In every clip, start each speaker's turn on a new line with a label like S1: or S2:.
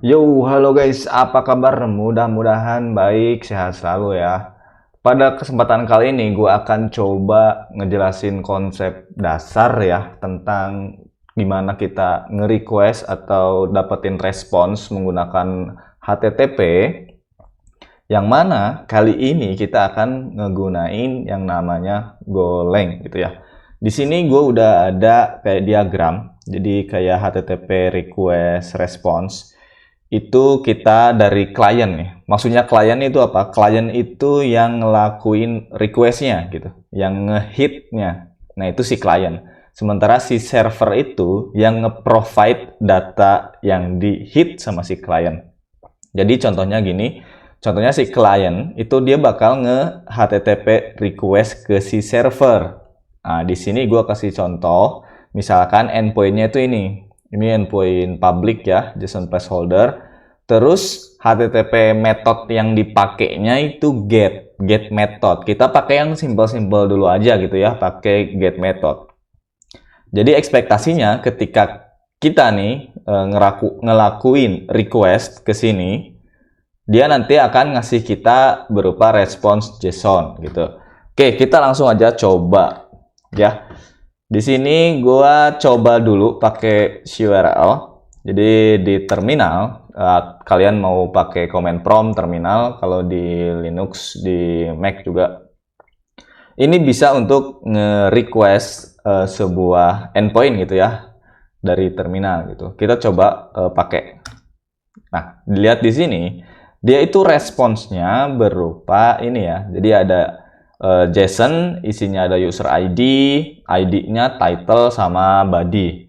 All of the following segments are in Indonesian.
S1: Yo, halo guys, apa kabar? Mudah-mudahan baik, sehat selalu ya. Pada kesempatan kali ini, gue akan coba ngejelasin konsep dasar ya tentang gimana kita nge-request atau dapetin respons menggunakan HTTP. Yang mana kali ini kita akan ngegunain yang namanya Golang gitu ya. Di sini gue udah ada kayak diagram, jadi kayak HTTP request response itu kita dari klien nih. Maksudnya klien itu apa? Klien itu yang ngelakuin requestnya gitu, yang ngehitnya. Nah itu si klien. Sementara si server itu yang nge-provide data yang di-hit sama si klien. Jadi contohnya gini, contohnya si klien itu dia bakal nge-HTTP request ke si server. Nah di sini gue kasih contoh, misalkan endpoint-nya itu ini. Ini endpoint public ya, JSON placeholder. Terus HTTP method yang dipakainya itu get method. Kita pakai yang simple-simple dulu aja gitu ya, pakai get method. Jadi ekspektasinya ketika kita nih ngelakuin request ke sini, dia nanti akan ngasih kita berupa response JSON gitu. Oke, kita langsung aja coba ya. Di sini gua coba dulu pakai URL. Jadi di terminal kalian mau pakai command prompt terminal, kalau di Linux, di Mac juga. Ini bisa untuk nge-request sebuah endpoint gitu ya dari terminal gitu. Kita coba pakai. Nah, dilihat di sini dia itu responsnya berupa ini ya. Jadi ada JSON, isinya ada user ID, ID-nya title sama body.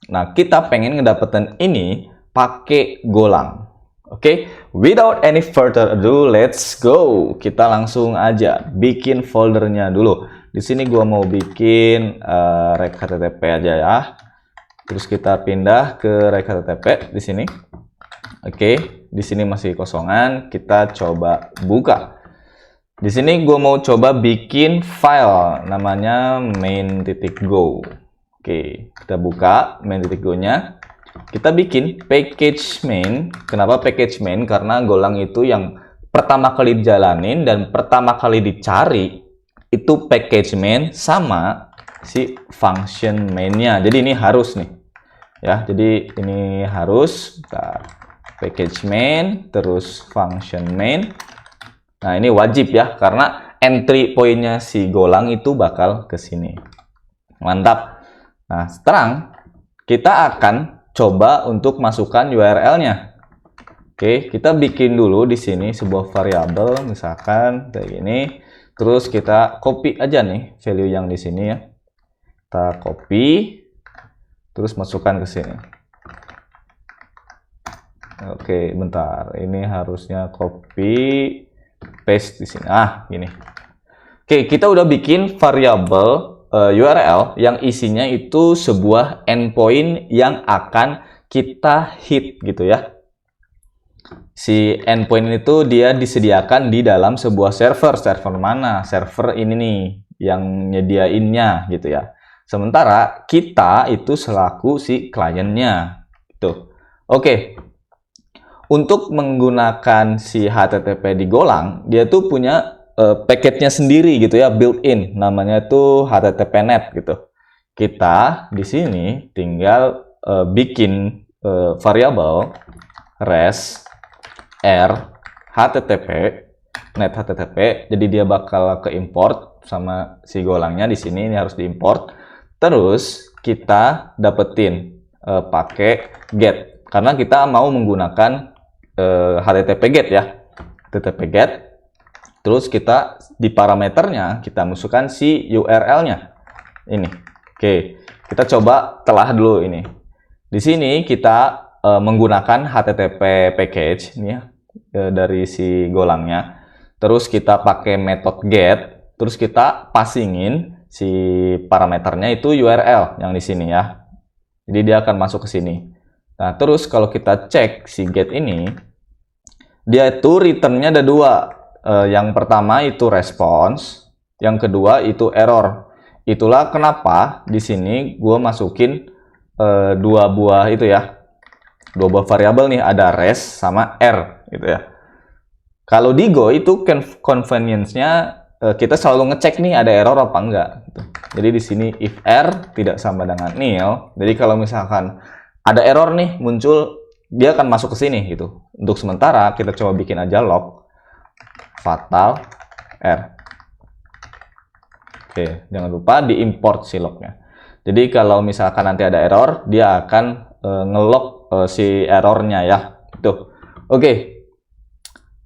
S1: Nah, kita pengen ngedapetin ini pakai Golang. Oke, without any further ado, let's go. Kita langsung aja bikin foldernya dulu. Di sini gua mau bikin rek HTTP aja ya. Terus kita pindah ke rek HTTP di sini. Oke, di sini masih kosongan. Kita coba buka. Di sini gue mau coba bikin file namanya main.go. Oke, kita buka main.go-nya. Kita bikin package main. Kenapa package main? Karena Golang itu yang pertama kali dijalanin dan pertama kali dicari itu package main sama si function main-nya. Jadi ini harus nih. Ya, jadi ini harus package main terus function main. Nah, ini wajib ya, karena entry point-nya si Golang itu bakal ke sini. Mantap. Nah, sekarang kita akan coba untuk masukkan URL-nya. Oke, kita bikin dulu di sini sebuah variabel, misalkan kayak gini. Terus kita copy aja nih value yang di sini ya. Kita copy, terus masukkan ke sini. Oke, bentar. Ini harusnya copy, paste di sini. Ah, gini. Oke, kita udah bikin variabel URL yang isinya itu sebuah endpoint yang akan kita hit gitu ya. Si endpoint itu dia disediakan di dalam sebuah server. Server mana? Server ini nih yang nyediainnya gitu ya. Sementara kita itu selaku si kliennya gitu. Oke. Untuk menggunakan si HTTP di Golang, dia tuh punya paketnya sendiri gitu ya, built-in, namanya tuh HTTPnet gitu. Kita di sini tinggal bikin variabel res r http net http, jadi dia bakal ke import sama si Golangnya di sini, ini harus diimport. Terus kita dapetin pakai get, karena kita mau menggunakan HTTP get ya, HTTP get. Terus kita di parameternya kita masukkan si URL-nya ini. Oke, kita coba telah dulu ini. Di sini kita menggunakan HTTP package ini ya, dari si Golangnya. Terus kita pakai metode get. Terus kita passingin si parameternya itu URL yang di sini ya. Jadi dia akan masuk ke sini. Nah, terus kalau kita cek si get ini, dia itu return-nya ada dua. Yang pertama itu response, yang kedua itu error. Itulah kenapa di sini gue masukin dua buah itu ya, Dua buah variabel nih, ada res sama r gitu ya. Kalau di Go itu convenience-nya kita selalu ngecek nih ada error apa enggak gitu. Jadi di sini if r tidak sama dengan nil, jadi kalau misalkan ada error nih muncul, dia akan masuk ke sini gitu. Untuk sementara kita coba bikin aja log fatal r. Oke, jangan lupa diimport si lognya. Jadi kalau misalkan nanti ada error, dia akan ngelog si errornya ya. Tuh. Oke.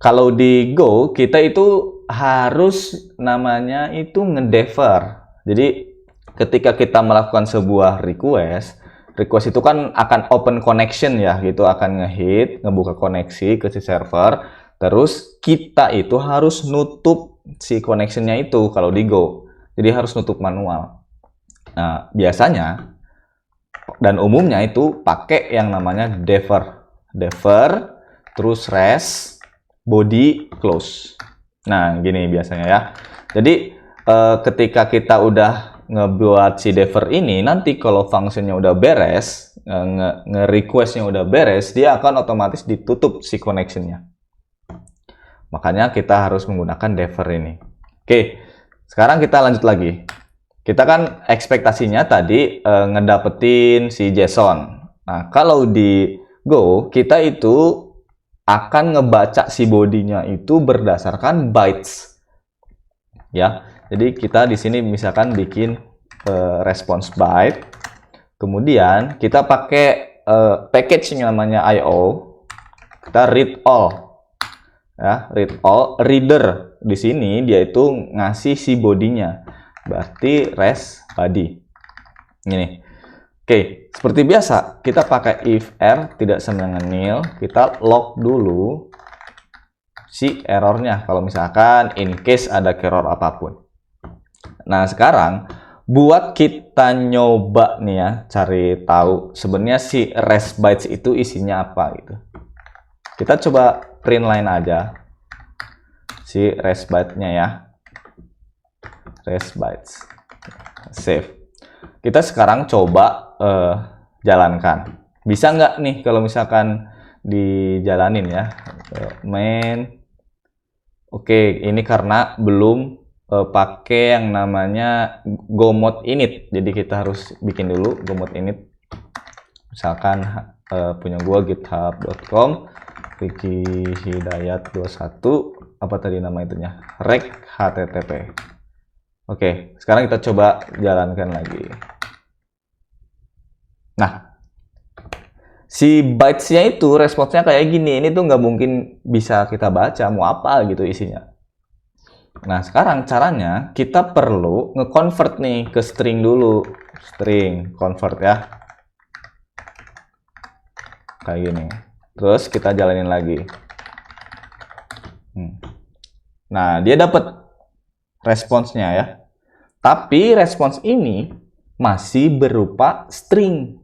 S1: Kalau di Go kita itu harus namanya itu ngedefer. Jadi ketika kita melakukan sebuah request itu kan akan open connection ya, gitu, akan ngehit, ngebuka koneksi ke si server. Terus kita itu harus nutup si connectionnya itu kalau di Go. Jadi harus nutup manual. Nah, biasanya dan umumnya itu pakai yang namanya defer. Defer, terus res, body, close. Nah, gini biasanya ya. Jadi, ketika kita udah ngebuat si defer ini, nanti kalau fungsinya udah beres, nge-requestnya udah beres, dia akan otomatis ditutup si connectionnya. Makanya kita harus menggunakan defer ini. Oke, sekarang kita lanjut lagi. Kita kan ekspektasinya tadi ngedapetin si JSON. Nah, kalau di Go, kita itu akan ngebaca si bodinya itu berdasarkan bytes. Ya, jadi kita di sini misalkan bikin response byte. Kemudian kita pakai package yang namanya IO. Kita read all. Ya, read all. Reader di sini dia itu ngasih si bodinya. Berarti res body. Ini. Oke, seperti biasa kita pakai if r tidak sama dengan nil, kita log dulu si errornya kalau misalkan in case ada error apapun. Nah, sekarang buat kita nyoba nih ya, cari tahu sebenarnya si res bytes itu isinya apa gitu. Kita coba print line aja si res bytes-nya ya. Res bytes. Save. Kita sekarang coba jalankan. Bisa nggak nih kalau misalkan dijalanin ya. Main. Oke, ini karena belum pakai yang namanya gomod init. Jadi kita harus bikin dulu gomod init. Misalkan punya gua github.com Ricky Hidayat 21, apa tadi nama itunya? Rek HTTP. Oke, sekarang kita coba jalankan lagi. Nah, si bytes-nya itu responsnya kayak gini. Ini tuh nggak mungkin bisa kita baca, mau apa gitu isinya. Nah, sekarang caranya kita perlu nge-convert nih ke string dulu. String, convert ya. Kayak gini. Terus kita jalanin lagi. Nah, dia dapat responsnya ya. Tapi respons ini masih berupa string.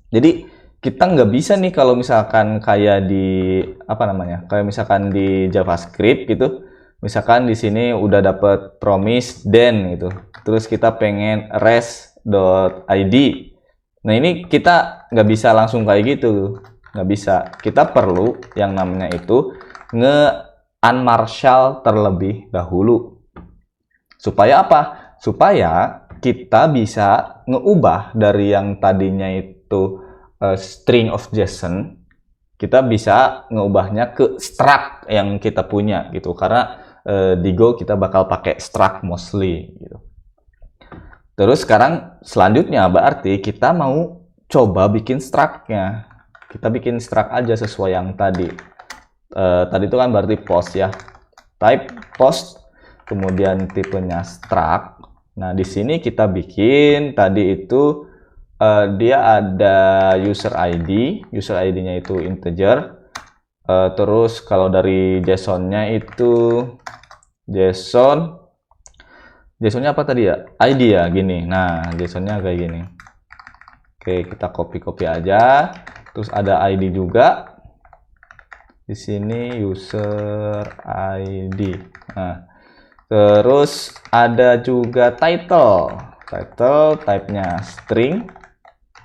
S1: Jadi kita nggak bisa nih kalau misalkan kayak di apa namanya, kayak misalkan di JavaScript gitu, misalkan di sini udah dapet promise then gitu, terus kita pengen res.id. Nah, ini kita nggak bisa langsung kayak gitu, nggak bisa. Kita perlu yang namanya itu nge-unmarshal terlebih dahulu. Supaya apa? Supaya kita bisa ngeubah dari yang tadinya itu string of JSON, kita bisa ngeubahnya ke struct yang kita punya gitu. Karena di Go kita bakal pakai struct mostly gitu. Terus sekarang selanjutnya berarti kita mau coba bikin struct-nya. Kita bikin struct aja sesuai yang tadi. Tadi itu kan berarti post ya. Type post, kemudian tipenya struct. Nah, di sini kita bikin tadi itu dia ada user ID, user ID-nya itu integer. Terus kalau dari JSON-nya itu JSON-nya apa tadi ya? ID ya, gini. Nah, JSON-nya kayak gini. Oke, kita copy aja. Terus ada ID juga. Di sini user ID. Nah, terus ada juga title. Title type-nya string.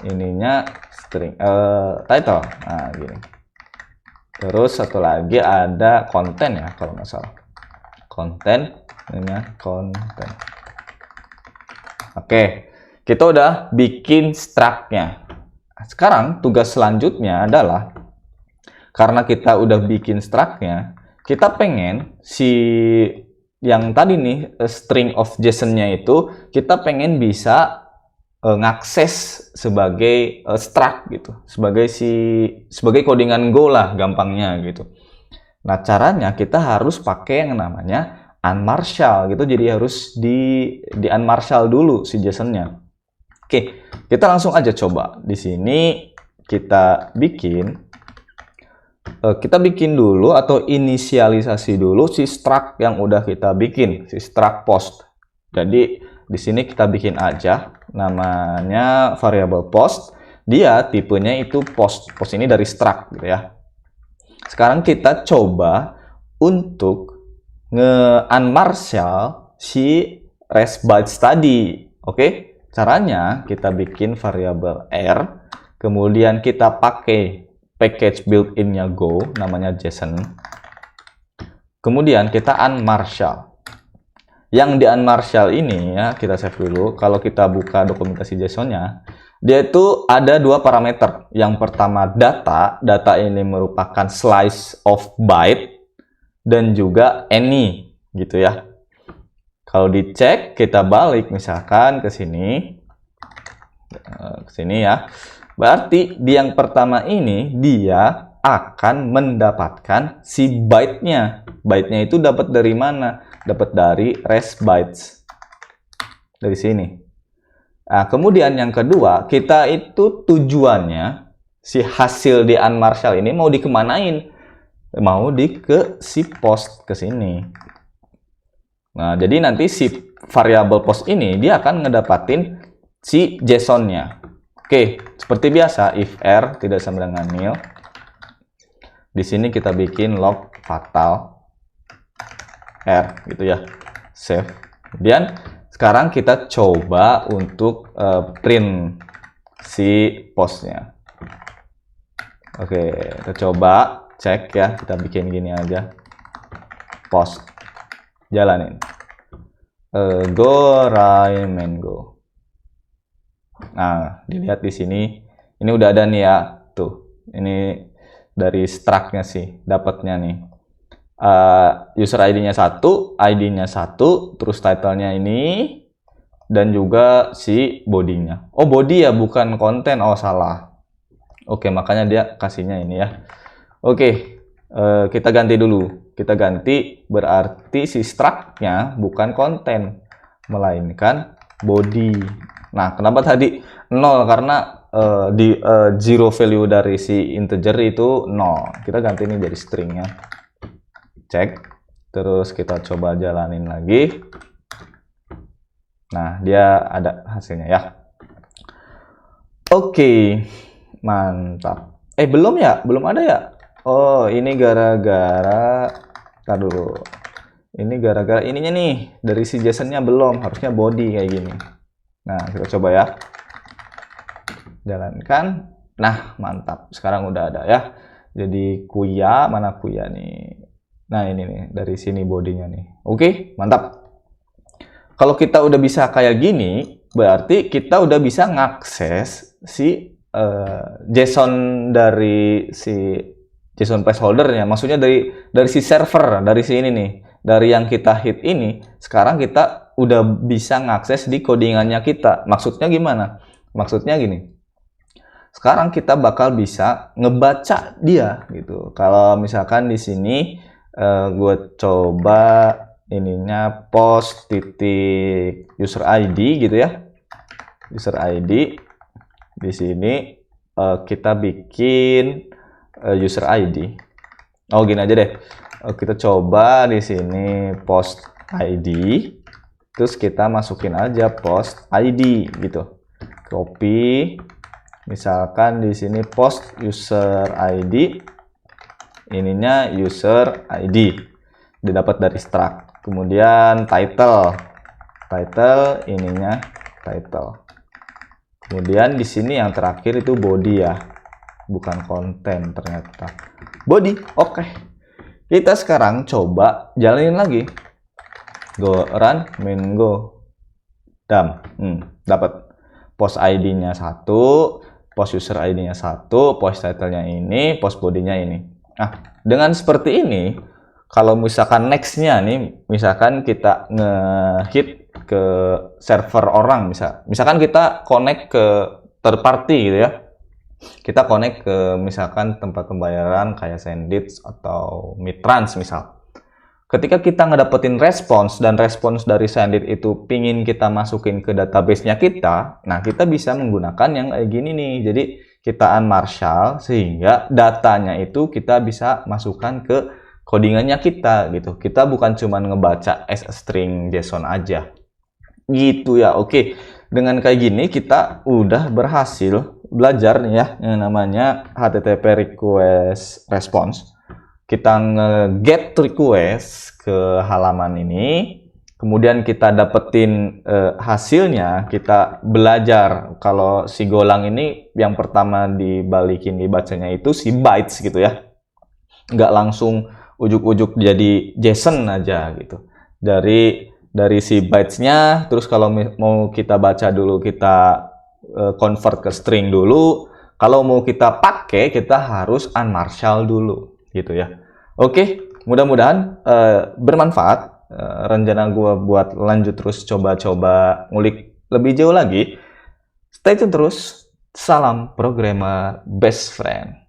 S1: ininya string title. Nah, gini. Terus satu lagi ada konten ya kalau nggak salah. Konten, ininya konten. Oke, kita udah bikin struct-nya. Sekarang tugas selanjutnya adalah karena kita udah bikin struct-nya, kita pengen si yang tadi nih string of JSON-nya itu kita pengen bisa ngakses sebagai struct gitu, sebagai codingan Go lah gampangnya gitu. Nah, caranya kita harus pakai yang namanya unmarshal gitu, jadi harus di unmarshal dulu si JSON-nya. Oke, kita langsung aja coba. Di sini kita bikin dulu atau inisialisasi dulu si struct yang udah kita bikin, si struct post. Jadi di sini kita bikin aja namanya variable post. Dia tipenya itu post. Post ini dari struct gitu ya. Sekarang kita coba untuk nge-unmarshal si rest bytes tadi. Oke? Caranya kita bikin variable r, kemudian kita pakai package built-in-nya Go namanya JSON. Kemudian kita unmarshal. Yang di unmarshal ini ya, kita save dulu. Kalau kita buka dokumentasi JSON-nya, dia itu ada dua parameter. Yang pertama data ini merupakan slice of byte dan juga any gitu ya. Kalau dicek, kita balik misalkan ke sini ya. Berarti di yang pertama ini dia akan mendapatkan si byte-nya. Byte-nya itu dapat dari mana? Dapat dari rest bytes. Dari sini. Nah, kemudian yang kedua, kita itu tujuannya si hasil di unmarshal ini mau dikemanain? Mau ke si post ke sini. Nah, jadi nanti si variable post ini dia akan ngedapatin si JSON-nya. Oke, seperti biasa if r tidak sama dengan nil. Di sini kita bikin log fatal r gitu ya. Save. Kemudian sekarang kita coba untuk print si postnya. Oke, kita coba cek ya. Kita bikin gini aja. Post. Jalanin. Go main go. Nah, dilihat di sini. Ini udah ada nih ya. Tuh. Ini dari struct-nya sih. Dapatnya nih. User ID-nya 1, ID-nya 1, terus title-nya ini, dan juga si body-nya. Oh, body ya, bukan konten. Oh, salah. Oke, makanya dia kasihnya ini ya. Oke, kita ganti dulu. Kita ganti berarti si struct-nya bukan konten, melainkan body. Nah, kenapa tadi 0? Karena zero value dari si integer itu 0. Kita ganti ini jadi string-nya. Cek. Terus kita coba jalanin lagi. Nah, dia ada hasilnya ya. Oke, mantap. Belum ya? Belum ada ya? Oh, ini gara-gara, tar dulu. Ini gara-gara ininya nih, dari si JSON-nya belum, harusnya body kayak gini. Nah, kita coba ya. Jalankan. Nah, mantap. Sekarang udah ada ya. Jadi kuya, mana kuya nih? Nah, ini nih, dari sini bodinya nih. Oke, mantap. Kalau kita udah bisa kayak gini, berarti kita udah bisa ngakses si JSON dari si JSON placeholder-nya. Maksudnya dari si server, dari sini nih. Dari yang kita hit ini, sekarang kita udah bisa ngakses di codingannya kita. Maksudnya gimana? Maksudnya gini. Sekarang kita bakal bisa ngebaca dia gitu. Kalau misalkan di sini gue coba ininya post titik user ID gitu ya. User ID di sini kita bikin user ID. Oh, gini aja deh. Kita coba di sini post ID. Terus kita masukin aja post ID gitu. Copy. Misalkan di sini post user ID. Ininya user ID. Didapat dari struct. Kemudian title. Title ininya title. Kemudian di sini yang terakhir itu body ya, bukan konten ternyata. Body, oke. Kita sekarang coba jalanin lagi. Go run, main go. Dam, dapat post ID-nya 1, post user ID-nya 1, post title-nya ini, post body-nya ini. Nah, dengan seperti ini, kalau misalkan next-nya nih, misalkan kita nge-hit ke server orang, misalkan kita connect ke third party gitu ya. Kita connect ke misalkan tempat pembayaran kayak Sendit atau Mitrans misal. Ketika kita ngedapetin respons dan respons dari Sendit itu pingin kita masukin ke database-nya kita, nah kita bisa menggunakan yang kayak gini nih. Jadi kita unmarshal sehingga datanya itu kita bisa masukkan ke codingannya kita gitu. Kita bukan cuma ngebaca as a string JSON aja. Gitu ya. Oke. Dengan kayak gini kita udah berhasil belajar nih ya yang namanya HTTP request response. Kita nge-get request ke halaman ini, kemudian kita dapetin hasilnya, kita belajar kalau si Golang ini yang pertama dibalikin dibacanya itu si bytes gitu ya, nggak langsung ujuk-ujuk jadi JSON aja gitu. Dari si bytes-nya, terus kalau mau kita baca dulu kita convert ke string dulu, kalau mau kita pakai kita harus unmarshal dulu gitu ya. Oke, mudah-mudahan bermanfaat. Rencana gue buat lanjut terus coba-coba ngulik lebih jauh lagi. Stay tune terus. Salam programmer best friend.